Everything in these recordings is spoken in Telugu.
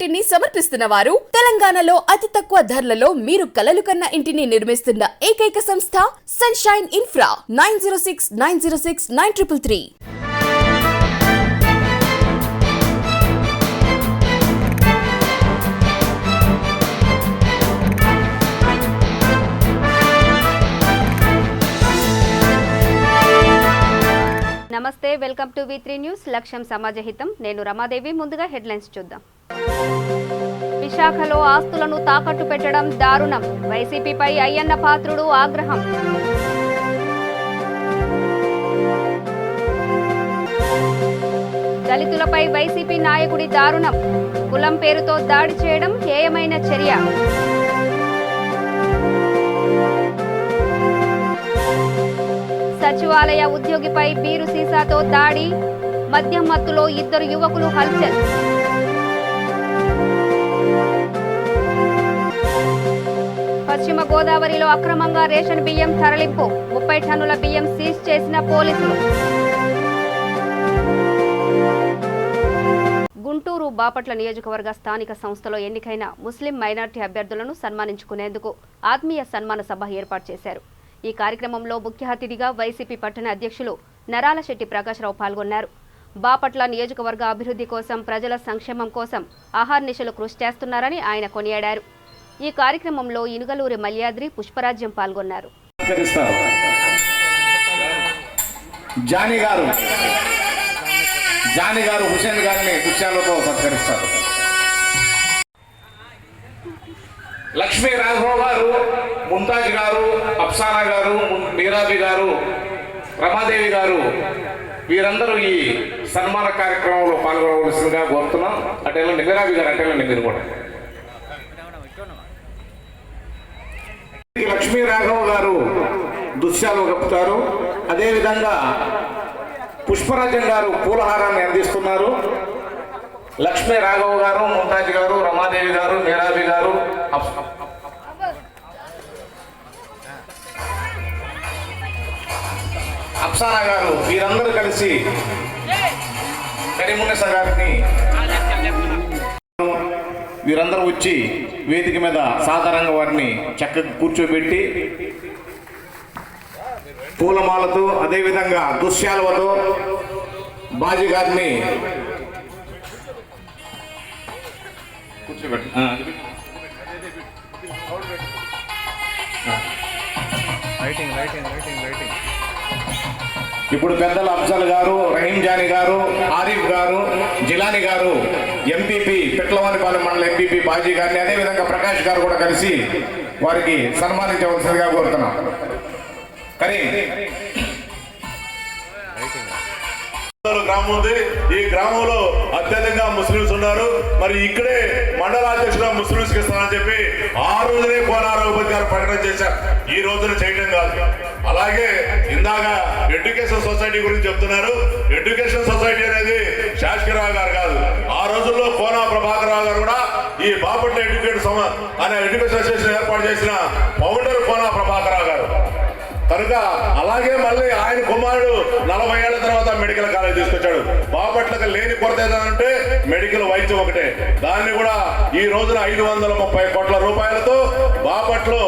ఇంటిని సమర్పిస్తున్న వారు తెలంగాణలో అతి తక్కువ ధరలలో మీరు కలలు కన్న ఇంటిని నిర్మిస్తున్న ఏకైక సంస్థ సన్షైన్ ఇన్ఫ్రా 9069069333. నమస్తే, వెల్కమ్ టు V3 న్యూస్. లక్ష్యం సమాజహితం. నేను రమాదేవి. ముందుగా హెడ్లైన్స్ చూద్దాం. విశాఖలో ఆస్తులను తాకట్టు పెట్టడం దారుణం. వైసీపీపై అయ్యన్న పాత్రుడు ఆగ్రహం. దళితులపై వైసీపీ నాయకుడి దారుణం. కులం పేరుతో దాడి చేయడం హేయమైన చర్య. సచివాలయ ఉద్యోగిపై బీరు సీసాతో దాడి. మద్యం మత్తులో 2 యువకులు హల్చల్. పశ్చిమ గోదావరిలో అక్రమంగా రేషన్ బియ్యం తరలింపు. 30 టన్నుల బియ్యం సీజ్ చేసిన పోలీసులు. గుంటూరు బాపట్ల నియోజకవర్గ స్థానిక సంస్థలో ఎన్నికైన ముస్లిం మైనార్టీ అభ్యర్థులను సన్మానించుకునేందుకు ఆత్మీయ సన్మాన సభ ఏర్పాటు చేశారు. ఈ కార్యక్రమంలో ముఖ్య అతిథిగా వైసీపీ పట్టణ అధ్యక్షులు నరాల శెట్టి ప్రకాశ్రావు పాల్గొన్నారు. బాపట్ల నియోజకవర్గ అభివృద్ధి కోసం, ప్రజల సంక్షేమం కోసం ఆహార్నిశలు కృషి చేస్తున్నారని ఆయన కొనియాడారు. ఈ కార్యక్రమంలో ఇనుగలూరి మల్యాద్రి, పుష్పరాజ్యం పాల్గొన్నారు. జానీ గారు హుసేన్ గారిని దృశ్యాలతో సత్కరిస్తారు. లక్ష్మీ రాఘవ గారు, ముంతాజ్ గారు, అఫ్సానా గారు, మీరాబి గారు, రమాదేవి గారు వీరందరూ ఈ సన్మాన కార్యక్రమంలో పాల్గొనవలసిందిగా కోరుతున్నాం. అటెళ్ళండి మీరాబి గారు, అటెళ్ళండి మీరు కూడా. లక్ష్మీ రాఘవ గారు దృశ్యాలు కప్పుతారు. అదేవిధంగా పుష్పరాజన్ గారు పూలహారాన్ని అందిస్తున్నారు. లక్ష్మీ రాఘవ గారు, ముంతాజ్ గారు, రమాదేవి గారు, మీరాబి గారు, అఫ్సానా గారు వీరందరూ కలిసి కరీమున్నీసా గారిని వీరందరూ వచ్చి వేదిక మీద సాధారణంగా వారిని చక్కగా కూర్చోబెట్టి పూలమాలతో, అదేవిధంగా దుశ్యాలతో బాజీ గారిని కూర్చోబెట్టి ఇప్పుడు పెద్దల అఫ్జల్ గారు, రహీం జానీ గారు, ఆరిఫ్ గారు, జిలానీ గారు, ఎంపీపీ పిట్లవానిపాలెం మండల ఎంపీపీ బాజీ గారిని, అదేవిధంగా ప్రకాష్ గారు కూడా కలిసి వారికి సన్మానించవలసిందిగా కోరుతున్నాం. కానీ గ్రామం ఉంది. ఈ గ్రామంలో అత్యధికంగా ముస్లింస్ ఉన్నారు. మరి ఇక్కడే మండల అధ్యక్షుడు ముస్లింస్ కి ఇస్తానని చెప్పి ఆ రోజునే కోనారావుపతి గారు ప్రకటన చేశారు. ఈ రోజున చేయడం కాదు. అలాగే ఇందాక ఎడ్యుకేషన్ సొసైటీ గురించి చెప్తున్నారు. ఎడ్యుకేషన్ సొసైటీ అనేది శాసకరావు గారు కాదు. ఆ రోజుల్లో కోనా ప్రభాకర్ రావు గారు కూడా ఈ బాపట్ల ఎడ్యుకేషన్ అసోసియేషన్ ఏర్పాటు చేసిన ఫౌండర్ కోనా ప్రభాకర్ రావు గారు కనుక. అలాగే మళ్ళీ ఆయన కుమారుడు 40 ఏళ్ల తర్వాత మెడికల్ కాలేజ్ తీసుకొచ్చాడు. బాపట్లకు లేని కొరత ఏదంటే మెడికల్ వైద్యం ఒకటే. దాన్ని కూడా ఈ రోజున 530 కోట్ల రూపాయలతో బాపట్లో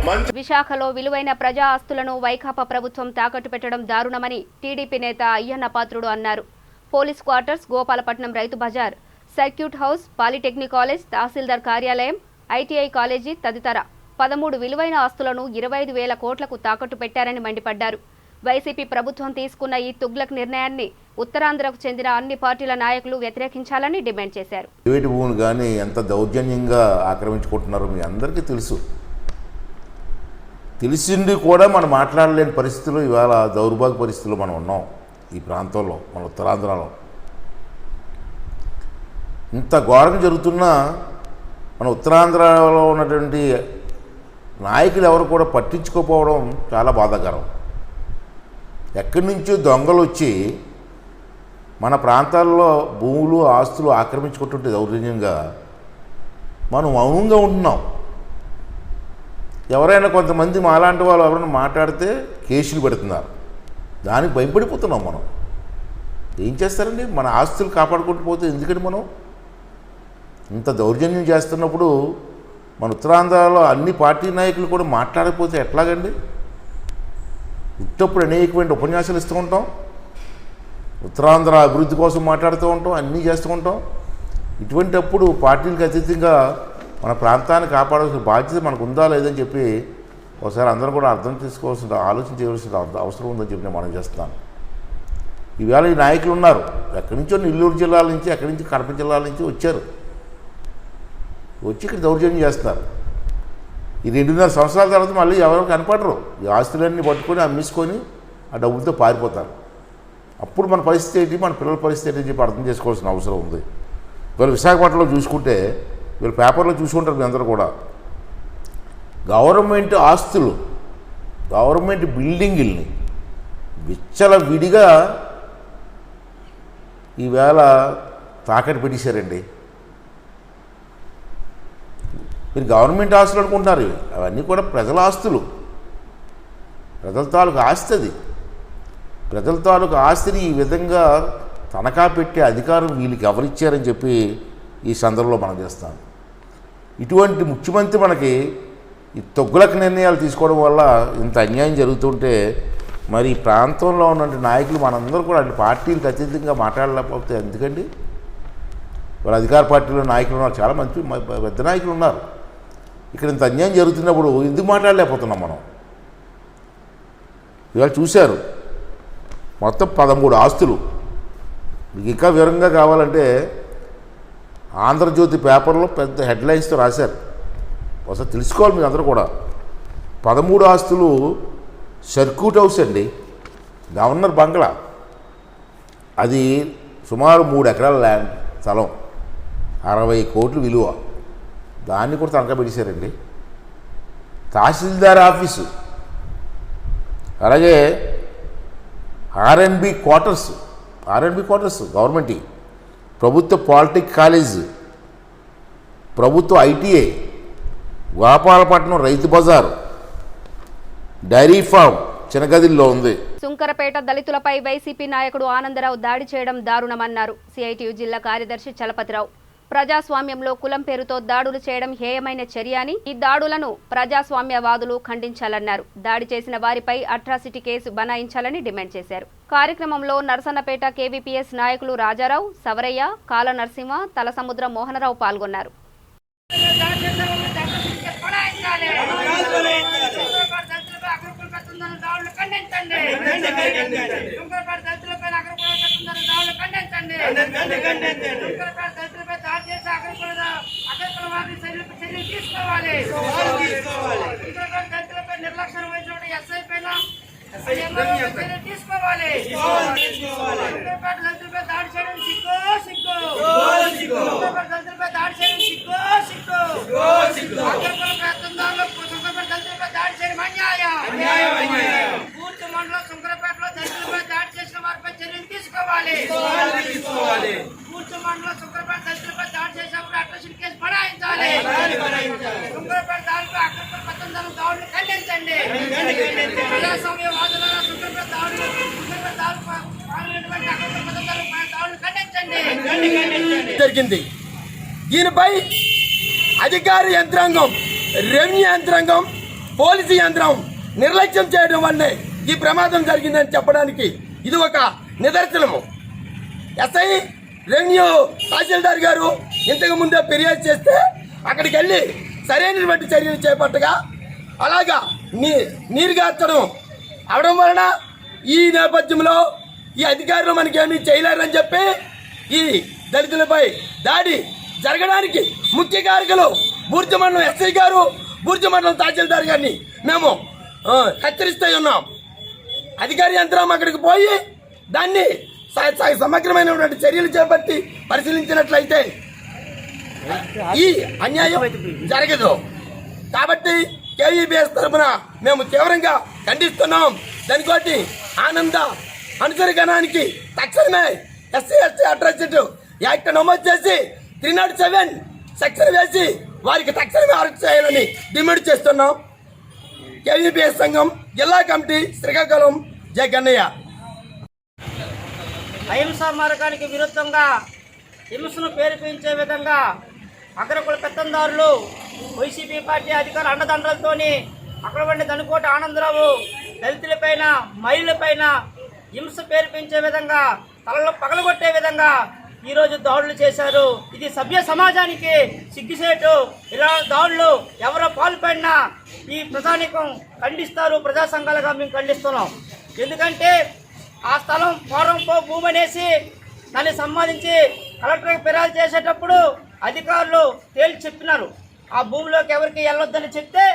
మంచి. విశాఖలో విలువైన ప్రజా ఆస్తులను వైకాపా ప్రభుత్వం తాకట్టు పెట్టడం దారుణమని టీడీపీ నేత అయ్యన్న పాత్రుడు అన్నారు. Police quarters, Gopalapatnam Rythu Bazaar, circuit house, polytechnic college, tahsildar కార్యాలయం, ఐటీఐ కాలేజీ తదితర 13 విలువైన ఆస్తులను 25,000 కోట్లకు తాకట్టు పెట్టారని మండిపడ్డారు. వైసీపీ ప్రభుత్వం తీసుకున్న ఈ తుగ్లక్ నిర్ణయాన్ని ఉత్తరాంధ్రకు చెందిన అన్ని పార్టీల నాయకులు వ్యతిరేకించాలని డిమాండ్ చేశారు. ప్రైవేటు భూములు కానీ ఎంత దౌర్జన్యంగా ఆక్రమించుకుంటున్నారో మీ అందరికీ తెలుసు. తెలిసింది కూడా మనం మాట్లాడలేని పరిస్థితుల్లో ఇవాళ దౌర్భాగ్య పరిస్థితుల్లో మనం ఉన్నాం. ఈ ప్రాంతంలో, మన ఉత్తరాంధ్రలో ఇంత ఘోరంగా జరుగుతున్నా మన ఉత్తరాంధ్రలో ఉన్నటువంటి నాయకులు ఎవరు కూడా పట్టించుకోకపోవడం చాలా బాధాకరం. ఎక్కడి నుంచో దొంగలు వచ్చి మన ప్రాంతాల్లో భూములు, ఆస్తులు ఆక్రమించుకుంటుంటే దౌర్జన్యంగా మనం మౌనంగా ఉంటున్నాం. ఎవరైనా కొంతమంది మాలాంటి వాళ్ళు ఎవరైనా మాట్లాడితే కేసులు పెడుతున్నారు. దానికి భయపడిపోతున్నాం మనం. ఏం చేస్తారండి? మన ఆస్తులు కాపాడుకుంటూ పోతే ఎందుకంటే మనం ఇంత దౌర్జన్యం చేస్తున్నప్పుడు మన ఉత్తరాంధ్రలో అన్ని పార్టీ నాయకులు కూడా మాట్లాడకపోతే ఎట్లాగండి? ఉత్తప్పుడు అనేకమైన ఉపన్యాసాలు ఇస్తూ ఉంటాం, ఉత్తరాంధ్ర అభివృద్ధి కోసం మాట్లాడుతూ ఉంటాం, అన్నీ చేస్తూ ఉంటాం. ఇటువంటప్పుడు పార్టీలకు అతీతంగా మన ప్రాంతాన్ని కాపాడాల్సిన బాధ్యత మనకు ఉందా లేదని చెప్పి ఒకసారి అందరూ కూడా అర్థం చేసుకోవాల్సిన, ఆలోచన చేయవలసిన అవసరం ఉందని చెప్పి నేను మనం చేస్తున్నాను. ఈవేళ ఈ నాయకులు ఉన్నారు, ఎక్కడి నుంచో నెల్లూరు జిల్లాల నుంచి, ఎక్కడి నుంచి కడప జిల్లాల నుంచి వచ్చారు, వచ్చి ఇక్కడ దౌర్జన్యం చేస్తున్నారు. ఈ 2.5 సంవత్సరాల తర్వాత మళ్ళీ ఎవరు కనపడరు. ఈ ఆస్తులన్నీ పట్టుకొని అమ్మేసుకొని ఆ డబ్బులతో పారిపోతారు. అప్పుడు మన పరిస్థితి ఏంటి, మన పిల్లల పరిస్థితి ఏంటి అని చెప్పి అర్థం చేసుకోవాల్సిన అవసరం ఉంది. వీళ్ళు విశాఖపట్నంలో చూసుకుంటే, వీళ్ళు పేపర్లో చూసుకుంటారు మీ అందరూ కూడా, గవర్నమెంట్ ఆస్తులు, గవర్నమెంట్ బిల్డింగుల్ని విచ్చలవిడిగా ఈవేళ తాకట్టు పెట్టేశారండి. మీరు గవర్నమెంట్ ఆస్తులు అనుకుంటున్నారు, అవన్నీ కూడా ప్రజల ఆస్తులు, ప్రజల తాలూకు ఆస్తి. అది ప్రజల తాలూకు ఆస్తిని ఈ విధంగా తనఖా పెట్టే అధికారం వీళ్ళకి ఎవరిచ్చారని చెప్పి ఈ సందర్భంలో మనం చేస్తాం. ఇటువంటి ముఖ్యమంత్రి మనకి ఈ తొగ్గులకు నిర్ణయాలు తీసుకోవడం వల్ల ఇంత అన్యాయం జరుగుతుంటే, మరి ఈ ప్రాంతంలో ఉన్న నాయకులు మనందరూ కూడా అన్ని పార్టీలకు అతీతంగా మాట్లాడలేకపోతే ఎందుకండి? వాళ్ళ అధికార పార్టీలో నాయకులు ఉన్నారు, చాలా మంచి పెద్ద నాయకులు ఉన్నారు. ఇక్కడ ఇంత అన్యాయం జరుగుతున్నప్పుడు ఎందుకు మాట్లాడలేకపోతున్నాం మనం? ఇవాళ చూశారు, మొత్తం 13 ఆస్తులు. మీకు ఇంకా వివరంగా కావాలంటే ఆంధ్రజ్యోతి పేపర్లో పెద్ద హెడ్లైన్స్తో రాశారు, ఒకసారి తెలుసుకోవాలి మీరు అందరూ కూడా. 13 ఆస్తులు సర్క్యూట్ హౌస్ అండి, గవర్నర్ బంగ్లా, అది సుమారు 3 ఎకరాల ల్యాండ్ స్థలం, 60 కోట్లు విలువ, దాన్ని కూడా తనఖా పెట్టేశారండి. తహసీల్దార్ ఆఫీసు, అలాగే ఆర్ఎన్బి క్వార్టర్స్ గవర్నమెంట్, ప్రభుత్వ పాలిటెక్ కాలేజ్, ప్రభుత్వ ITI, Gopalapatnam Rythu Bazar, dairy farm చిన్నగదిలో ఉంది. సుంకరపేట దళితులపై వైసీపీ నాయకుడు ఆనందరావు దాడి చేయడం దారుణమన్నారు సిఐటియు జిల్లా కార్యదర్శి చలపతిరావు. ప్రజాస్వామ్యంలో కులం పేరుతో దాడులు చేయడం హేయమైన చర్య అని, ఈ దాడులను ప్రజాస్వామ్యవాదులు ఖండించాలన్నారు. దాడి చేసిన వారిపై అట్రాసిటీ కేసు బనాయించాలని డిమాండ్ చేశారు. కార్యక్రమంలో నరసన్నపేట కేవీపీఎస్ నాయకులు రాజారావు, సవరయ్య, కాల నరసింహ, తలసముద్ర మోహనరావు పాల్గొన్నారు. నిర్లక్ష్యం వహించిన ఎస్ఐ పైన తీసుకోవాలి. దళితులపై దాడి చేయడం సిగ్గు దళితులపై దాడి చేయడం సిగ్గు ప్రయత్నంలో దళితులపై దాడి చేయడం అన్యాయం. పూర్తి మండలం సుంకరపేటలో దళితులపై దాడి చేసిన వారిపై చర్యలు తీసుకోవాలి. పూర్తి మండలం సుంకరపేట దళితులపై దాడి చేసినప్పుడు అట్రాసిటీ కేసు బనాయించాలి. సుంకరపేట దాడిపై అక్రమ పద్ధతులను దాడులు ఖండించండి. ప్రజాస్వామ్యవాదుల సుంకరపేట దాడులు జరిగింది. దీనిపై అధికార యంత్రాంగం, రెవెన్యూ యంత్రాంగం, పోలీసు యంత్రం నిర్లక్ష్యం చేయడం వల్లే ఈ ప్రమాదం జరిగిందని చెప్పడానికి ఇది ఒక నిదర్శనము. ఎస్ఐ, రెవెన్యూ తహసీల్దార్ గారు ఇంతకు ముందే ఫిర్యాదు చేస్తే అక్కడికి వెళ్ళి సరైనటువంటి చర్యలు చేపట్టగా అలాగా నీరుగార్చడం అవడం వలన ఈ నేపథ్యంలో ఈ అధికారులు మనకేమీ చేయలేరని చెప్పి ఈ దళితులపై దాడి జరగడానికి ముఖ్య కారకులు బూర్జ మండలం ఎస్ఐ గారు, బూర్జ మండలం తహసీల్దార్ గారిని మేము హెచ్చరిస్తూ ఉన్నాం. అధికార యంత్రం అక్కడికి పోయి దాన్ని సమగ్రమైనటువంటి చర్యలు చేపట్టి పరిశీలించినట్లయితే ఈ అన్యాయం జరగదు. కాబట్టి కేవీపీఎస్ తరఫున మేము తీవ్రంగా ఖండిస్తున్నాం. దానికోటి ఆనంద అనుసరిగణానికి తక్షణమే ఎస్సీ ఎస్టీ అట్రాసిటీ యాక్ట్ నమోదు చేసి 307 సెక్షన్ వేసి వారికి తక్షణమే అరెస్ట్ చేయాలని డిమాండ్ చేస్తున్నాం. కేవీపీఎస్ సంఘం జిల్లా కమిటీ శ్రీకాకుళం జగన్నయ్య. అహింసా మార్గానికి విరుద్ధంగా హింసను ప్రేరేపించే విధంగా అగ్రకుల పెత్తందారులు వైసీపీ పార్టీ అధికార అండదండలతోని అక్కడ ఉండే దనుకోట ఆనందరావు దళితులపైన మహిళలపైన హింస పేర్పించే విధంగా తలలో పగలగొట్టే విధంగా ఈరోజు దాడులు చేశారు. ఇది సభ్య సమాజానికి సిగ్గుసేటు. ఇలా దాడులు ఎవరో పాల్పడినా ఈ ప్రజానికం ఖండిస్తారు. ప్రజా సంఘాలుగా మేము ఖండిస్తున్నాం. ఎందుకంటే ఆ స్థలం పూర్వంపో భూమి అనేసి దాన్ని సంపాదించి కలెక్టర్కి ఫిర్యాదు చేసేటప్పుడు అధికారులు తేల్చి చెప్పినారు. ఆ భూమిలోకి ఎవరికి వెళ్ళొద్దని చెప్తే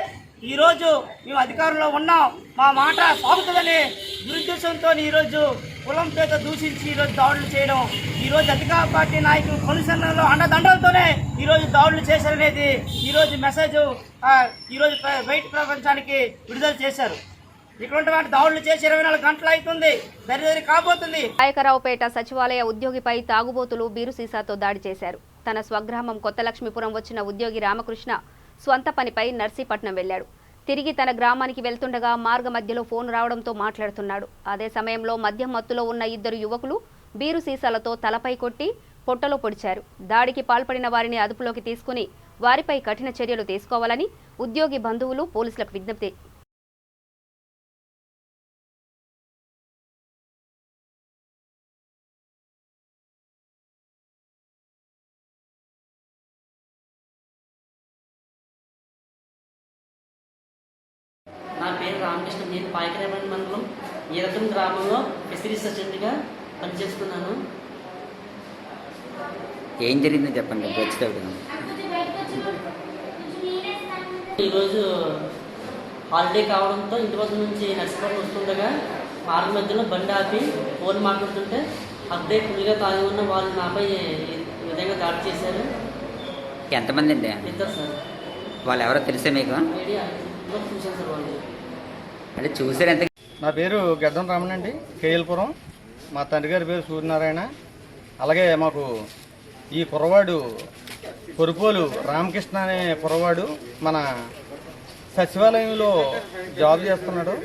ఈరోజు మేము అధికారంలో ఉన్నాం, మా మాట సాగుతుందని దురుద్దేశంతో ఈరోజు కులం చేత దూషించి ఈరోజు దాడులు చేయడం, ఈరోజు అధికార పార్టీ నాయకులు కొనుసన్నలో అండదండలతోనే ఈరోజు దాడులు చేశారనేది ఈరోజు మెసేజ్ ఈరోజు బయట ప్రపంచానికి విడుదల చేశారు. ఇటువంటి దాడులు చేసి 24 గంటలు అవుతుంది, దరిదరి కాబోతుంది. నాయకరావుపేట సచివాలయ ఉద్యోగిపై తాగుబోతులు బీరు సీసాతో దాడి చేశారు. తన స్వగ్రామం కొత్త లక్ష్మీపురం వచ్చిన ఉద్యోగి రామకృష్ణ స్వంత పనిపై నర్సీపట్నం వెళ్లాడు. తిరిగి తన గ్రామానికి వెళ్తుండగా మార్గ మధ్యలో ఫోన్ రావడంతో మాట్లాడుతున్నాడు. అదే సమయంలో మద్యం మత్తులో ఉన్న 2 యువకులు బీరు సీసాలతో తలపై కొట్టి పొట్టలో పొడిచారు. దాడికి పాల్పడిన వారిని అదుపులోకి తీసుకుని వారిపై కఠిన చర్యలు తీసుకోవాలని ఉద్యోగి బంధువులు పోలీసులకు విజ్ఞప్తి. నా పేరు రామకృష్ణ. నేను పాయకరాపల్లి మండలం ఈరతం గ్రామంలో ఫిషరీస్ అసిస్టెంట్గా పనిచేస్తున్నాను. ఏం జరిగిందని చెప్పండి. ఈరోజు హాలిడే కావడంతో ఇంటి వద్ద నుంచి నర్సీపట్నం వస్తుండగా మార్గ మధ్యలో బండి ఆపి ఫోన్ మాట్లాడుతుంటే అప్పుడే ఫుల్గా తాగి ఉన్న వాళ్ళు నాపై ఈ విధంగా దాడి చేశారు. ఎంతమంది అండి? 2 సార్. వాళ్ళు ఎవరో తెలుసా మీకు? మీడియా చూశాను సార్. వాళ్ళు అంటే చూసారు ఎంత? నా పేరు గడ్డం రామన్ అండి, కేఎల్పురం. మా తండ్రి గారి పేరు సూర్యనారాయణ. అలాగే మాకు ఈ కుర్రవాడు కొరుపోలు రామకృష్ణ అనే కుర్రవాడు మన సచివాలయంలో జాబ్ చేస్తున్నాడు.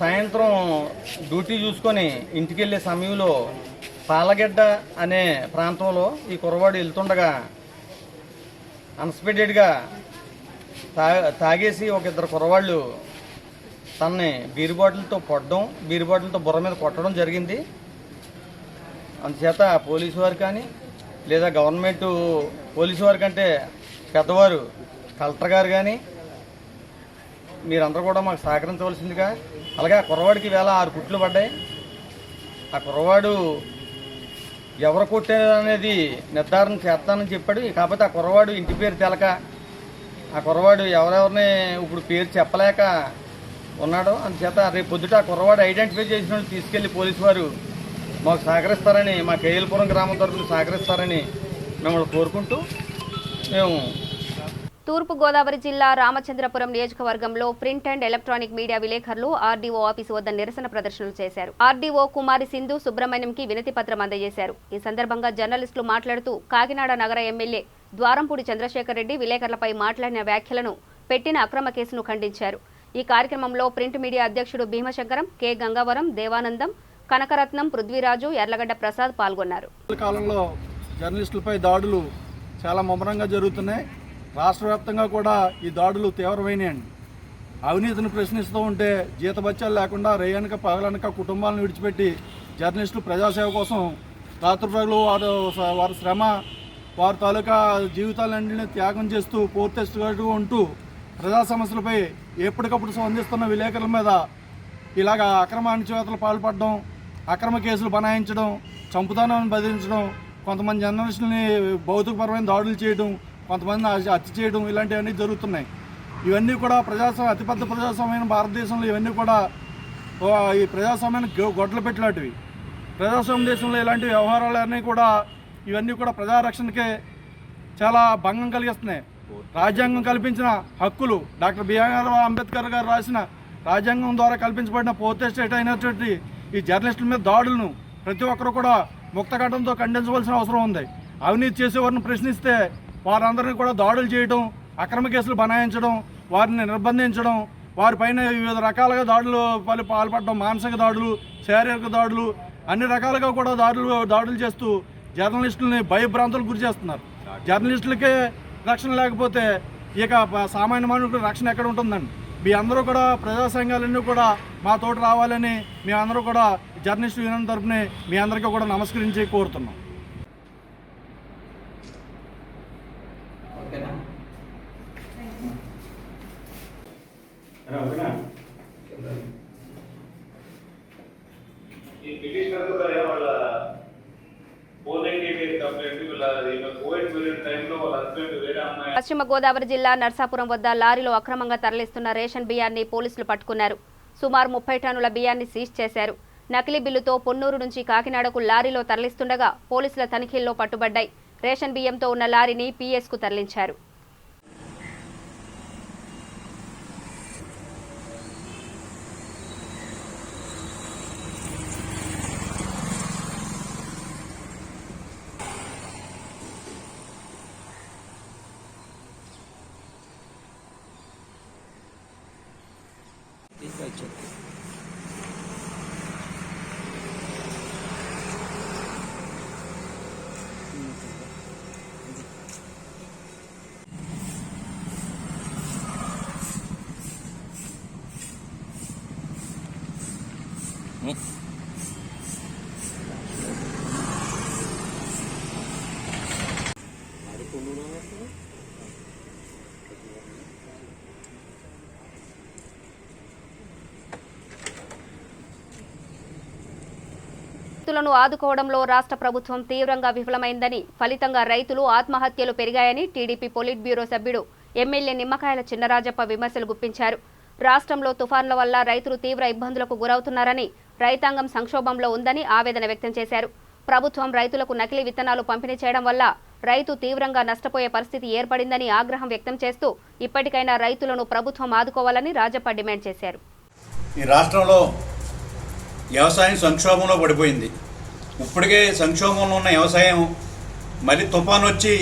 సాయంత్రం డ్యూటీ చూసుకొని ఇంటికి వెళ్ళే సమయంలో పాలగడ్డ అనే ప్రాంతంలో ఈ కుర్రవాడు వెళ్తుండగా అన్ఎక్స్పెక్టెడ్గా తాగేసి ఒక 2 కుర్రవాళ్ళు తనని బీరు బాటిల్తో పొడడం, బీరు బాటిల్తో బుర్ర మీద కొట్టడం జరిగింది. అందుచేత పోలీసు వారు కానీ లేదా గవర్నమెంట్ పోలీసు వారి కంటే పెద్దవారు కలెక్టర్ గారు కానీ మీరందరూ కూడా మాకు సహకరించవలసిందిగా. అలాగే ఆ కుర్రవాడికి వేళ 6 కుట్లు పడ్డాయి. ఆ కుర్రవాడు ఎవరు కొట్టారు అనేది నిర్ధారణ చేస్తానని చెప్పాడు. కాకపోతే ఆ కుర్రవాడు ఇంటి పేరు తెలక ఆ కుర్రవాడు ఎవరెవరిని ఇప్పుడు పేరు చెప్పలేక ఉన్నాడు. అందుచేత రేపు పొద్దుట ఆ కుర్రవాడు ఐడెంటిఫై చేసిన వాళ్ళు తీసుకెళ్లి పోలీసు వారు మాకు సహకరిస్తారని, మా కేఎల్పురం గ్రామం తరఫున సహకరిస్తారని మిమ్మల్ని కోరుకుంటూ మేము. తూర్పుగోదావరి జిల్లా రామచంద్రపురం నియోజకవర్గంలో ప్రింట్ అండ్ ఎలక్ట్రానిక్ మీడియా విలేకరులు ఆర్డీఓ ఆఫీసు వద్ద నిరసన ప్రదర్శనలు చేశారు. ఆర్డీఓ కుమారి సింధు సుబ్రహ్మణ్యంకి వినతి పత్రం అందజేశారు. ఈ సందర్భంగా జర్నలిస్టులు మాట్లాడుతూ కాకినాడ నగర ఎమ్మెల్యే ద్వారంపూడి చంద్రశేఖర్ రెడ్డి విలేకరులపై మాట్లాడిన వ్యాఖ్యలను పెట్టిన అక్రమ కేసును ఖండించారు. ఈ కార్యక్రమంలో ప్రింట్ మీడియా అధ్యక్షుడు భీమశంకరం, కె గంగావరం, దేవానందం, కనకరత్నం, పృథ్వీరాజు, ఎర్లగడ్డ ప్రసాద్ పాల్గొన్నారు. కాలంలో జర్నలిస్టులపై దాడులు చాలా ముమ్మరంగా జరుగుతున్నాయి. రాష్ట్ర వ్యాప్తంగా కూడా ఈ దాడులు తీవ్రమైనయండి. అవినీతిని ప్రశ్నిస్తూ ఉంటే జీతబత్యాలు లేకుండా రేయనక పగలనక కుటుంబాలను విడిచిపెట్టి జర్నలిస్టులు ప్రజాసేవ కోసం రాత్రిపగలు వారి శ్రమ, వారి తాలూకా జీవితాలన్నింటినీ త్యాగం చేస్తూ పూర్తిగా ఉంటూ ప్రజా సమస్యలపై ఎప్పటికప్పుడు స్పందిస్తున్న విలేకరుల మీద ఇలాగ అక్రమ అణచివేతలు పాల్పడడం, అక్రమ కేసులు బనాయించడం, చంపుతానాన్ని బెదిరించడం, కొంతమంది జర్నలిస్టులని భౌతికపరమైన దాడులు చేయడం, కొంతమంది హత్య చేయడం, ఇలాంటివన్నీ జరుగుతున్నాయి. ఇవన్నీ కూడా అతిపెద్ద ప్రజాస్వామ్యమైన భారతదేశంలో ఇవన్నీ కూడా ఈ ప్రజాస్వామ్యాన్ని గొడ్డలు పెట్టినటివి. ప్రజాస్వామ్య దేశంలో ఇలాంటి వ్యవహారాలన్నీ కూడా ఇవన్నీ కూడా ప్రజారక్షణకే చాలా భంగం కలిగిస్తున్నాయి. రాజ్యాంగం కల్పించిన హక్కులు, డాక్టర్ బిఆర్ అంబేద్కర్ గారు రాసిన రాజ్యాంగం ద్వారా కల్పించబడిన ఫోర్త్ ఎస్టేట్ అయినటువంటి ఈ జర్నలిస్టుల మీద దాడులను ప్రతి ఒక్కరు కూడా ముక్తకంఠంతో ఖండించవలసిన అవసరం ఉంది. అవినీతి చేసేవారిని ప్రశ్నిస్తే వారందరినీ కూడా దాడులు చేయడం, అక్రమ కేసులు బనాయించడం, వారిని నిర్బంధించడం, వారిపైన వివిధ రకాలుగా దాడులు పాల్పడడం, మానసిక దాడులు, శారీరక దాడులు, అన్ని రకాలుగా కూడా దాడులు చేస్తూ జర్నలిస్టులని భయభ్రాంతులకు గురి చేస్తున్నారు. జర్నలిస్టులకే రక్షణ లేకపోతే ఇక సామాన్య మానవుడికి రక్షణ ఎక్కడ ఉంటుందండి. మీ అందరూ కూడా ప్రజా సంఘాలన్నీ కూడా మా తోట రావాలని మేమందరూ కూడా జర్నలిస్టు యూనియన్ తరఫున మీ అందరికీ కూడా నమస్కరించి కోరుతున్నాం. పశ్చిమ గోదావరి జిల్లా నర్సాపురం వద్ద లారీలో అక్రమంగా తరలిస్తున్న రేషన్ బియ్యాన్ని పోలీసులు పట్టుకున్నారు. సుమారు 30 టన్నుల బియ్యాన్ని సీజ్ చేశారు. నకిలీ బిల్లుతో పొన్నూరు నుంచి కాకినాడకు లారీలో తరలిస్తుండగా పోలీసుల తనిఖీల్లో పట్టుబడ్డాయి. రేషన్ బియ్యంతో ఉన్న లారీని పిఎస్కు తరలించారు. రైతులను ఆదుకోవడంలో రాష్ట్ర ప్రభుత్వం తీవ్రంగా విఫలమైందని, ఫలితంగా రైతులు ఆత్మహత్యలు పెరిగాయని టీడీపీ పొలిట్ బ్యూరో సభ్యుడు ఎమ్మెల్యే నిమ్మకాయల చిన్నరాజప్ప విమర్శలు గుప్పించారు. రాష్ట్రంలో తుఫాన్ల వల్ల రైతులు తీవ్ర ఇబ్బందులకు గురవుతున్నారని, రైతాంగం సంక్షోభంలో ఉందని ఆవేదన వ్యక్తం చేశారు. ప్రభుత్వం రైతులకు నకిలీ విత్తనాలు పంపిణీ చేయడం వల్ల రైతు తీవ్రంగా నష్టపోయే పరిస్థితి ఏర్పడిందని ఆగ్రహం వ్యక్తం చేస్తూ ఇప్పటికైనా రైతులను ప్రభుత్వం ఆదుకోవాలని రాజప్ప డిమాండ్ చేశారు. ఈ రాష్ట్రంలో వ్యవసాయం సంక్షోభంలో పడిపోయింది. ఇప్పటికే సంక్షోభంలో ఉన్న వ్యవసాయం మళ్ళీ తుఫాను వచ్చి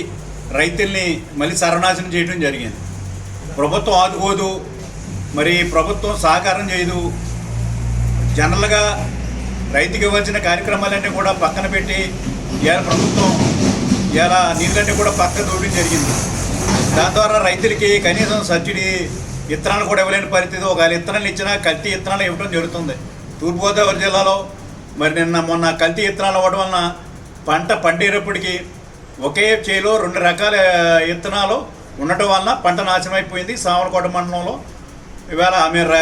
రైతుల్ని మళ్ళీ సర్వనాశనం చేయడం జరిగింది. ప్రభుత్వం ఆదుకోదు, మరి ప్రభుత్వం సహకారం చేయదు. జనరల్గా రైతుకి ఇవ్వాల్సిన కార్యక్రమాలన్నీ కూడా పక్కన పెట్టి ఇవాళ ప్రభుత్వం ఇవాళ నీళ్ళన్నీ కూడా పక్కన దూడడం జరిగింది. దాని ద్వారా రైతులకి కనీసం సబ్సిడీ విత్తనాలు కూడా ఇవ్వలేని పరిస్థితి. ఒకవేళ విత్తనాలు ఇచ్చినా కల్తీ విత్తనాలు ఇవ్వడం జరుగుతుంది. తూర్పుగోదావరి జిల్లాలో మరి మొన్న కల్తీ విత్తనాలు ఇవ్వడం వలన పంట పండేటప్పటికీ ఒకే చేలో 2 రకాల విత్తనాలు ఉండటం వలన పంట నాశనం అయిపోయింది. సామలకోట మండలంలో ఇవాళ మీరు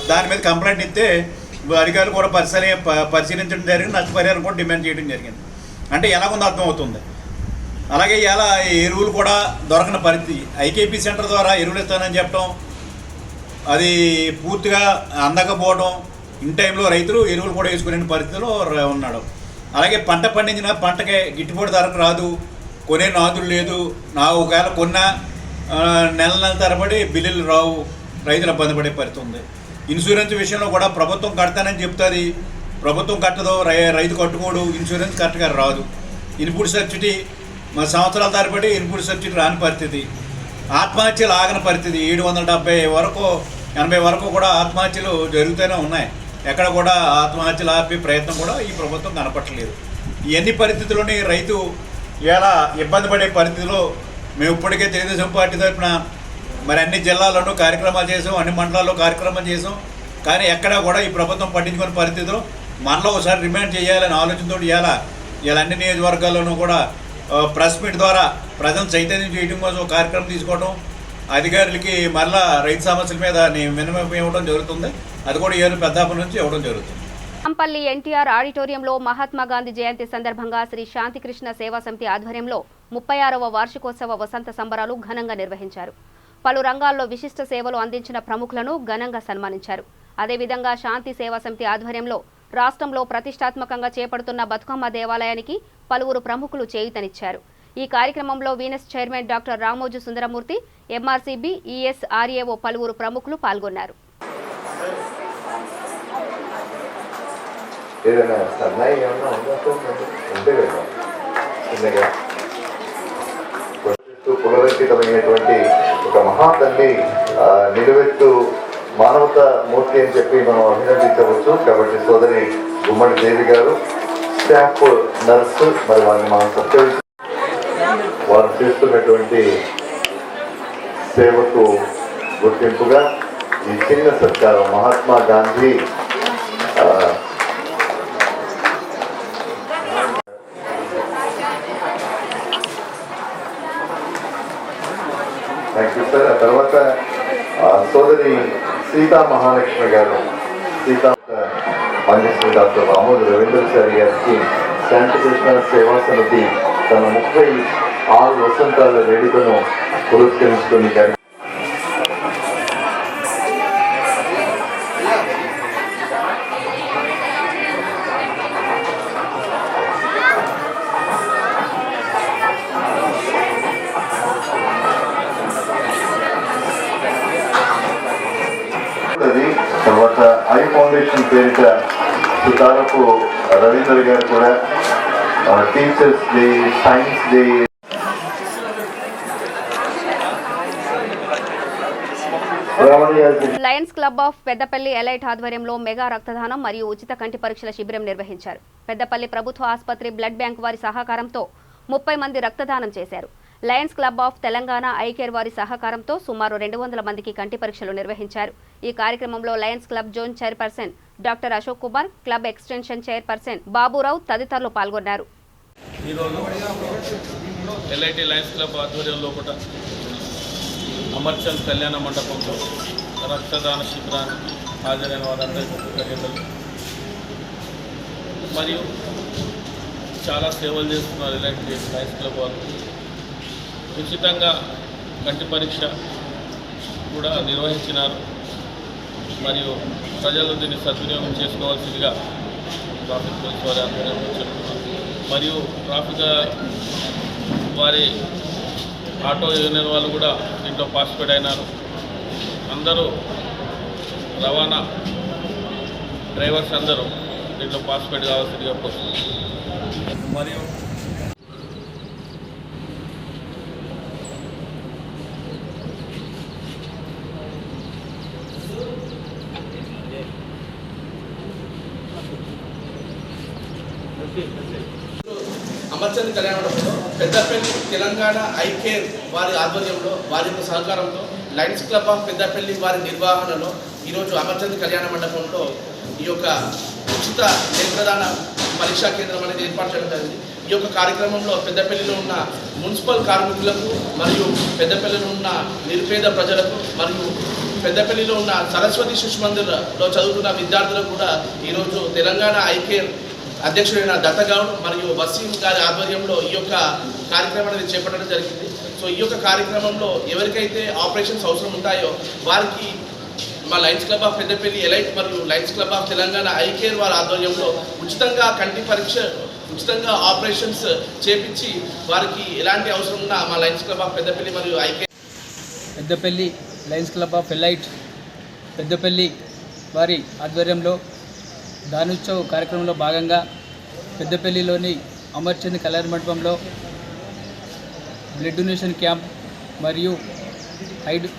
దాని మీద కంప్లైంట్ ఇస్తే అధికారులు కూడా పరిశీలించడం జరిగింది. నష్టపరిహారం కూడా డిమాండ్ చేయడం జరిగింది. అంటే ఎలాగుందో అర్థమవుతుంది. అలాగే ఇలా ఎరువులు కూడా దొరకని పరిస్థితి. ఐకేపీ సెంటర్ ద్వారా ఎరువులు ఇస్తానని చెప్పడం, అది పూర్తిగా అందకపోవడం, ఇన్ టైంలో రైతులు ఎరువులు కూడా వేసుకునే పరిస్థితిలో ఉన్నాడు. అలాగే పంట పండించిన పంటకే గిట్టుబాటు ధరకు రాదు, కొనే నాదులు లేదు. ఒకవేళ కొన్న నెల తరబడి బిల్లులు రావు, రైతులు ఇబ్బంది పడే పరిస్థితి ఉంది. ఇన్సూరెన్స్ విషయంలో కూడా ప్రభుత్వం కడతానని చెప్తుంది, ప్రభుత్వం కట్టదు, రైతు కట్టుకోడు, ఇన్సూరెన్స్ కరెక్ట్గా రాదు. ఇన్పుట్ సబ్సిడీ సంవత్సరాల తరబడి ఇన్పుట్ సబ్సిడీ రాని పరిస్థితి. ఆత్మహత్యలు ఆగని పరిస్థితి. 770 వరకు 80 వరకు కూడా ఆత్మహత్యలు జరుగుతూనే ఉన్నాయి. ఎక్కడ కూడా ఆత్మహత్యలు ఆపే ప్రయత్నం కూడా ఈ ప్రభుత్వం కనపట్టలేదు. ఇవన్నీ పరిస్థితుల్లోని రైతు ఇలా ఇబ్బంది పడే పరిస్థితిలో మేము ఇప్పటికే తెలుగుదేశం పార్టీ తరఫున మరి అన్ని జిల్లాల్లోనూ కార్యక్రమాలు చేసాం, అన్ని మండలాల్లో కార్యక్రమాలు చేసాం. కానీ ఎక్కడా కూడా ఈ ప్రభుత్వం పట్టించుకునే పరిస్థితిలో మనలో ఒకసారి రిమాండ్ చేయాలని ఆలోచనతో ఇలా అన్ని నియోజకవర్గాల్లోనూ కూడా ప్రెస్ మీట్ ద్వారా ప్రజలను చైతన్యం చేయడం కోసం కార్యక్రమం తీసుకోవడం, అధికారులకి మళ్ళా రైతు సమస్యల మీద విన్నపం ఇవ్వడం జరుగుతుంది. అది కూడా ఏరు పెద్దాపం నుంచి ఇవ్వడం జరుగుతుంది. అంపల్లి ఎన్టీఆర్ ఆడిటోరియంలో మహాత్మా గాంధీ జయంతి సందర్భంగా శ్రీ శాంతికృష్ణ సేవా సమితి ఆధ్వర్యంలో 36వ వార్షికోత్సవ వసంత సంబరాలు ఘనంగా నిర్వహించారు. పలు రంగాల్లో విశిష్ట సేవలు అందించిన ప్రముఖులను ఘనంగా సన్మానించారు. అదేవిధంగా శాంతి సేవా సమితి ఆధ్వర్యంలో రాష్ట్రంలో ప్రతిష్టాత్మకంగా చేపడుతున్న బతుకమ్మ దేవాలయానికి పలువురు ప్రముఖులు చేయూతనిచ్చారు. ఈ కార్యక్రమంలో Venus chairman doctor Ramoju Sundaramurthy, MRCB, ESRAO పలువురు ప్రముఖులు పాల్గొన్నారు. పునరుద్ధరితమైనటువంటి ఒక మహాతల్లి నిలువెత్తు మానవత మూర్తి అని చెప్పి మనం అభినందించవచ్చు. కాబట్టి సోదరి గుమ్మడి దేవి గారు, స్టాఫ్ నర్సు, మరి వారిని మనం సత్కరించి వారు చేస్తున్నటువంటి సేవకు గుర్తింపుగా ఈ చిన్న సత్కారం Mahatma Gandhi thank you sir. ఆ తర్వాత సోదరి సీతా మహాలక్ష్మి గారు, సీతా మాన్యశ్రీ డాక్టర్ రామోజీ రవీంద్రచారి గారికి శాంతికృష్ణ సేవా సమితి తన 36 వసంతాల వేడుకను పురస్కరించుకుని తర్వాత ఐ ఫౌండేషన్ పేరిట సుతారపు రవీంద్ర గారు కూడా teachers day, science day, Lions Club of Peddapalli elite ఆధ్వర్యంలో మెగా రక్తదానం మరియు ఉచిత కంటి పరీక్షల శిబిరం నిర్వహించారు. పెద్దపల్లి ప్రభుత్వ ఆసుపత్రి బ్లడ్ బ్యాంక్ వారి సహకారంతో 30 మంది రక్తదానం చేశారు. Lions Club of Telangana eyecare వారి సహకారంతో సుమారు 200 మందికి కంటి పరీక్షలు నిర్వహించారు. ఈ కార్యక్రమంలో Lions club zone chairperson doctor Ashok Kumar, club extension chairperson Baburao తదితరులు పాల్గొన్నారు. ఎల్ఐటి లయన్స్ క్లబ్ ఆధ్వర్యంలో కూడా అమర్చంద్ కళ్యాణ మండపంలో రక్తదాన శిబిరానికి హాజరైన వారందరికీ కృతజ్ఞతలు. మరియు చాలా సేవలు చేస్తున్నారు ఎల్ఐటి లయన్స్ క్లబ్ వారు. ఉచితంగా కంటి పరీక్ష కూడా నిర్వహించినారు. మరియు ప్రజలు దీన్ని సద్వినియోగం చేసుకోవాల్సిందిగా ట్రాఫిక్ పోలీస్ వారి ఆధ్వర్యంలో చెప్తున్నారు. మరియు ట్రాఫిక్ వారి ఆటో యూనియన్ వాళ్ళు కూడా దీంట్లో పార్టిసిపేట్ అయినారు. అందరూ రవాణా డ్రైవర్స్ అందరూ దీంట్లో పార్టిసిపేట్ కావాల్సిందిగా కోరుతున్నారు. మరియు అమర్చంద్ కళ్యాణ మండపంలో పెద్దపల్లి తెలంగాణ ఐకేర్ వారి ఆధ్వర్యంలో వారి యొక్క సహకారంతో లయన్స్ క్లబ్ ఆఫ్ పెద్దపల్లి వారి నిర్వహణలో ఈరోజు అమర్చంద్ కళ్యాణ మండపంలో ఈ యొక్క ఉచిత నేత్రదాన పరీక్షా కేంద్రం అనేది ఏర్పాటు చేయడం జరిగింది. ఈ యొక్క కార్యక్రమంలో పెద్దపల్లిలో ఉన్న మున్సిపల్ కార్మికులకు మరియు పెద్దపల్లిలో ఉన్న నిరుపేద ప్రజలకు మరియు పెద్దపల్లిలో ఉన్న సరస్వతి శిశు మందిర్లో చదువుతున్న విద్యార్థులకు కూడా ఈరోజు తెలంగాణ ఐకేర్ అధ్యక్షుడైన దత్తగౌడ్ మరియు వసీం గారి ఆధ్వర్యంలో ఈ యొక్క కార్యక్రమాన్ని చేపట్టడం జరిగింది. సో ఈ యొక్క కార్యక్రమంలో ఎవరికైతే ఆపరేషన్స్ అవసరం ఉంటాయో వారికి మా Lions Club of Peddapalli elite మరియు Lions Club of Telangana eyecare వారి ఆధ్వర్యంలో ఉచితంగా కంటి పరీక్ష, ఉచితంగా ఆపరేషన్స్ చేపించి వారికి ఎలాంటి అవసరం ఉన్నా మా లయన్స్ క్లబ్ ఆఫ్ పెద్దపల్లి మరియు iCare Peddapalli Lions Club of elite Peddapalli వారి ఆధ్వర్యంలో దానోత్సవ్ కార్యక్రమంలో భాగంగా పెద్దపల్లిలోని అమర్చంద్ కళ్యాణ మండపంలో బ్లడ్ డొనేషన్ క్యాంప్ మరియు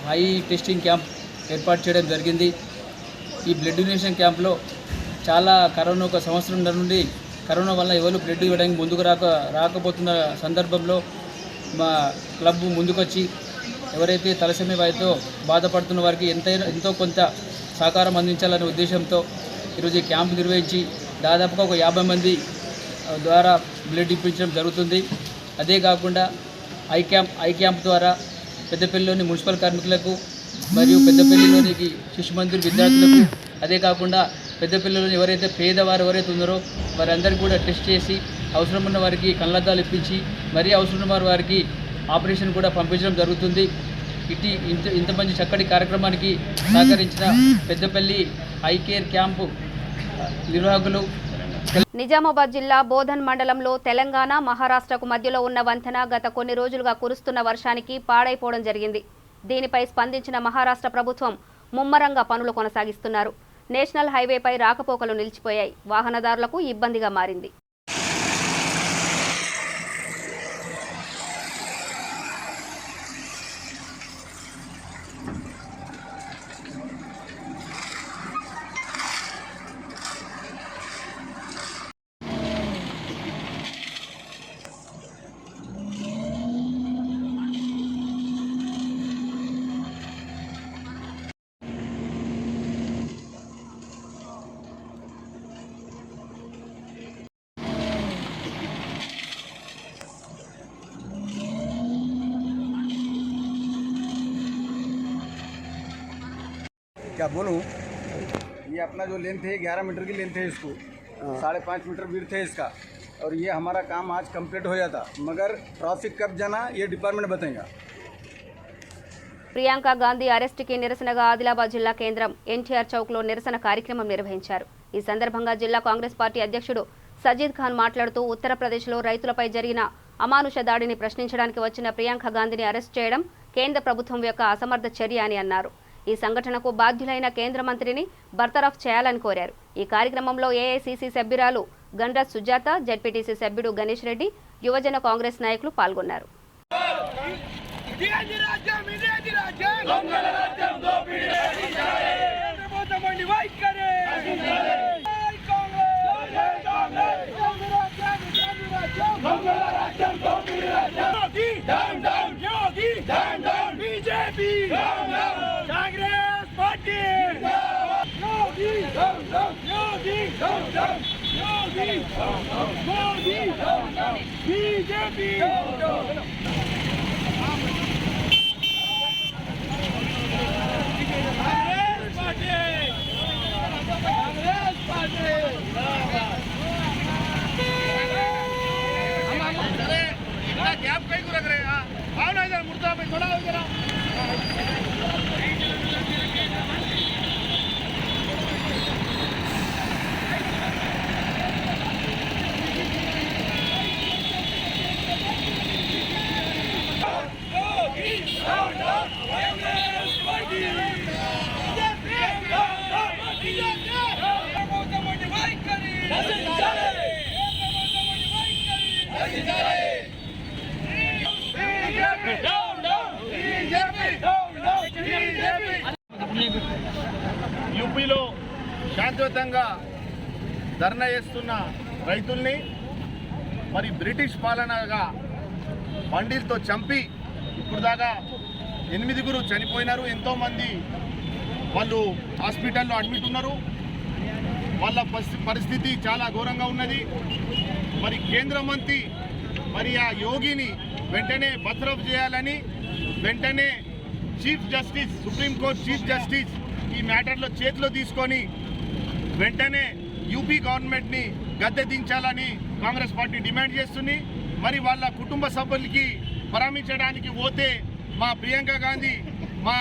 హై టెస్టింగ్ క్యాంప్ ఏర్పాటు చేయడం జరిగింది. ఈ బ్లడ్ డొనేషన్ క్యాంప్లో చాలా ఒక సంవత్సరం నుండి కరోనా వల్ల ఎవరు బ్లడ్ ఇవ్వడానికి ముందుకు రాకపోతున్న సందర్భంలో మా క్లబ్ ముందుకొచ్చి ఎవరైతే తలసేమియా వ్యాధితో బాధపడుతున్న వారికి ఎంతో కొంత సహకారం అందించాలనే ఉద్దేశంతో ఈరోజు ఈ క్యాంప్ నిర్వహించి దాదాపుగా ఒక 50 మంది ద్వారా బ్లడ్ ఇప్పించడం జరుగుతుంది. అదే కాకుండా ఐ క్యాంప్ ద్వారా పెద్దపల్లిలోని మున్సిపల్ కార్మికులకు మరియు పెద్దపల్లిలోని శిశు మందిర్ విద్యార్థులకు, అదే కాకుండా పెద్దపల్లిలోని ఎవరైతే పేదవారు ఎవరైతే ఉన్నారో వారందరికీ కూడా టెస్ట్ చేసి అవసరం ఉన్న వారికి కళ్ళద్దాలు ఇప్పించి మరీ అవసరం ఉన్న వారికి ఆపరేషన్ కూడా పంపించడం జరుగుతుంది. ఇంత మంచి చక్కటి కార్యక్రమానికి సహకరించిన పెద్దపల్లి ఐకేర్ క్యాంపు నిర్వాహకులు. నిజామాబాద్ జిల్లా బోధన్ మండలంలో తెలంగాణ మహారాష్ట్రకు మధ్యలో ఉన్న వంతెన గత కొన్ని రోజులుగా కురుస్తున్న వర్షానికి పాడైపోవడం జరిగింది. దీనిపై స్పందించిన మహారాష్ట్ర ప్రభుత్వం ముమ్మరంగా పనులు కొనసాగిస్తున్నారు. నేషనల్ హైవేపై రాకపోకలు నిలిచిపోయాయి. వాహనదారులకు ఇబ్బందిగా మారింది. क्या बोलूँ, ये अपना जो लेंथ है 11 मीटर की लेंथ है, इसको 5.5 मीटर विड्थ है इसका, और ये हमारा काम आज कंप्लीट हो जाता, मगर ट्रैफिक कब जाना ये डिपार्टमेंट बताएगा। ప్రియాంక గాంధీ అరెస్టుకి నిరసనగా ఆదిలాబాద్ జిల్లా కేంద్రం ఎన్టీఆర్ చౌక్లో నిరసన కార్యక్రమం నిర్వహించారు. ఈ సందర్భంగా జిల్లా కాంగ్రెస్ పార్టీ అధ్యక్షుడు సజీద్ ఖాన్ మాట్లాడుతూ ఉత్తరప్రదేశ్లో రైతులపై జరిగిన అమానుష దాడిని ప్రశ్నించడానికి వచ్చిన ప్రియాంక గాంధీని అరెస్ట్ చేయడం కేంద్ర ప్రభుత్వం యొక్క అసమర్థ చర్య అని అన్నారు. ఈ సంఘటనకు బాధ్యులైన కేంద్ర మంత్రిని బర్తరఫ్ చేయాలని కోరారు. ఈ కార్యక్రమంలో ఏఐసీసీ సభ్యురాలు గండ్ర సుజాత, జెడ్పీటీసీ సభ్యుడు గణేష్ రెడ్డి, యువజన కాంగ్రెస్ నాయకులు పాల్గొన్నారు. యూపీలో శాంతియుతంగా ధర్నా చేస్తున్న రైతుల్ని మరి బ్రిటిష్ పాలనగా బండిలతో చంపి ఇప్పుడు దాకా 8 చనిపోయినారు. ఎంతోమంది వాళ్ళు హాస్పిటల్లో అడ్మిట్ ఉన్నారు. వాళ్ళ పరిస్థితి చాలా ఘోరంగా ఉన్నది. మరి కేంద్ర మంత్రి మరి ఆ యోగిని వెంటనే బర్తరఫ్ చేయాలని వెంటనే chief justice, supreme court chief justice ఈ మ్యాటర్లో చేతిలో తీసుకొని వెంటనే యూపీ గవర్నమెంట్ని గద్దె దించాలని కాంగ్రెస్ పార్టీ డిమాండ్ చేస్తుంది. మరి వాళ్ళ కుటుంబ సభ్యులకి పరామర్శించడానికి పోతే మా ప్రియాంక గాంధీ, మా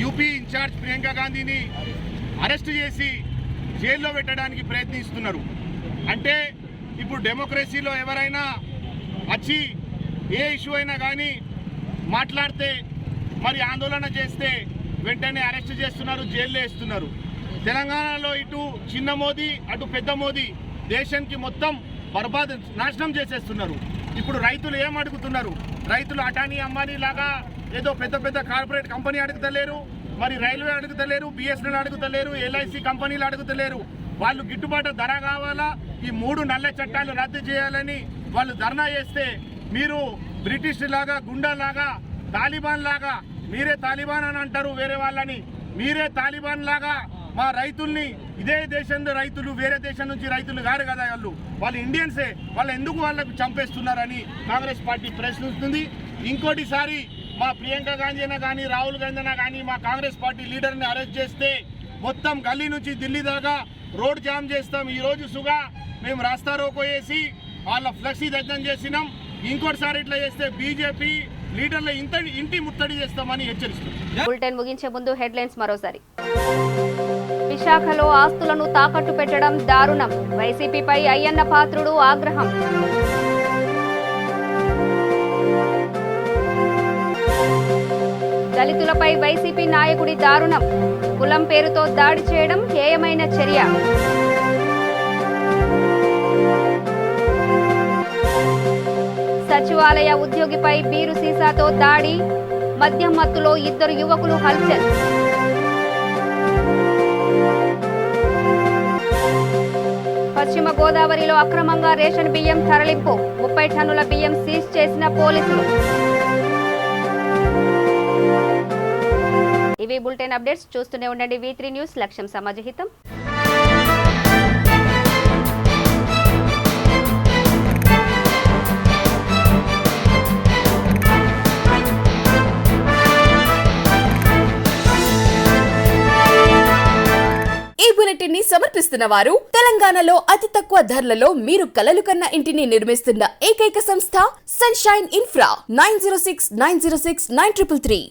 యూపీ ఇన్ఛార్జ్ ప్రియాంక గాంధీని అరెస్ట్ చేసి జైల్లో పెట్టడానికి ప్రయత్నిస్తున్నారు. అంటే ఇప్పుడు డెమోక్రసీలో ఎవరైనా వచ్చి ఏ ఇష్యూ అయినా కానీ మాట్లాడితే మరి ఆందోళన చేస్తే వెంటనే అరెస్ట్ చేస్తున్నారు, జైల్లో వేస్తున్నారు. తెలంగాణలో ఇటు చిన్న మోదీ అటు పెద్ద మోదీ దేశానికి మొత్తం బర్బాద్ నాశనం చేసేస్తున్నారు. ఇప్పుడు రైతులు ఏం అడుగుతున్నారు? రైతులు అటానీ అంబానీ లాగా ఏదో పెద్ద పెద్ద కార్పొరేట్ కంపెనీ అడుగుతలేరు, మరి రైల్వే అడుగుతలేరు, బిఎస్ఎన్ఎల్ అడుగుతలేరు, ఎల్ఐసి కంపెనీలు అడుగుతలేరు. వాళ్ళు గిట్టుబాటు ధర కావాలా, ఈ 3 నల్ల చట్టాలు రద్దు చేయాలని వాళ్ళు ధర్నా చేస్తే మీరు బ్రిటిష్ లాగా, గుండా లాగా, తాలిబాన్ లాగా, మీరే తాలిబాన్ అని అంటారు వేరే వాళ్ళని, మీరే తాలిబాన్ లాగా మా రైతుల్ని, ఇదే దేశంలో రైతులు వేరే దేశం నుంచి రైతులు కారు కదా, వాళ్ళు ఇండియన్సే, వాళ్ళు ఎందుకు వాళ్ళకు చంపేస్తున్నారని కాంగ్రెస్ పార్టీ ప్రశ్నిస్తుంది. ఇంకోటిసారి మా ప్రియాంక గాంధీ అయినా కానీ, రాహుల్ గాంధీ అయినా కానీ మా కాంగ్రెస్ పార్టీ లీడర్ని అరెస్ట్ చేస్తే మొత్తం గల్లీ నుంచి ఢిల్లీ దాకా రోడ్ జామ్ చేస్తాం. ఈరోజు సుగా మేము రాస్తా రోకో వేసి వాళ్ళ ఫ్లెక్సీ దగ్ధం చేసినాం. ఇంకోటిసారి ఇట్లా చేస్తే బీజేపీ లీడర్ల ఇంటి ముట్టడి చేస్తామని హెచ్చరిస్తున్నాం. బులెటిన్ ముగించే ముందు హెడ్లైన్స్ మరోసారి. విశాఖలో ఆస్తులను తాకట్టు పెట్టడం దారుణం, వైసీపీపై అయ్యన్న పాత్రుడు ఆగ్రహం. దళితులపై వైసీపీ నాయకుడి దారుణం, కులం పేరుతో దాడి చేయడం హేయమైన చర్య. సచివాలయ ఉద్యోగిపై బీరు సీసాతో దాడి, మద్యం మత్తులో 2 యువకులు హల్చల్. పశ్చిమ గోదావరిలో అక్రమంగా రేషన్ బియ్యం తరలింపు, 30 టన్నుల బియ్యం సీజ్ చేసిన పోలీసులు. ఇవి బులెటిన్ అప్డేట్స్. చూస్తూనే ఉండండి V3 న్యూస్, లక్ష్యం సమాజహితం. ఇంటిని సమర్పిస్తున్న వారు తెలంగాణలో అతి తక్కువ ధరలలో మీరు కలలు కన్న ఇంటిని నిర్మిస్తున్న ఏకైక సంస్థ సన్షైన్ ఇన్ఫ్రా 9069069333.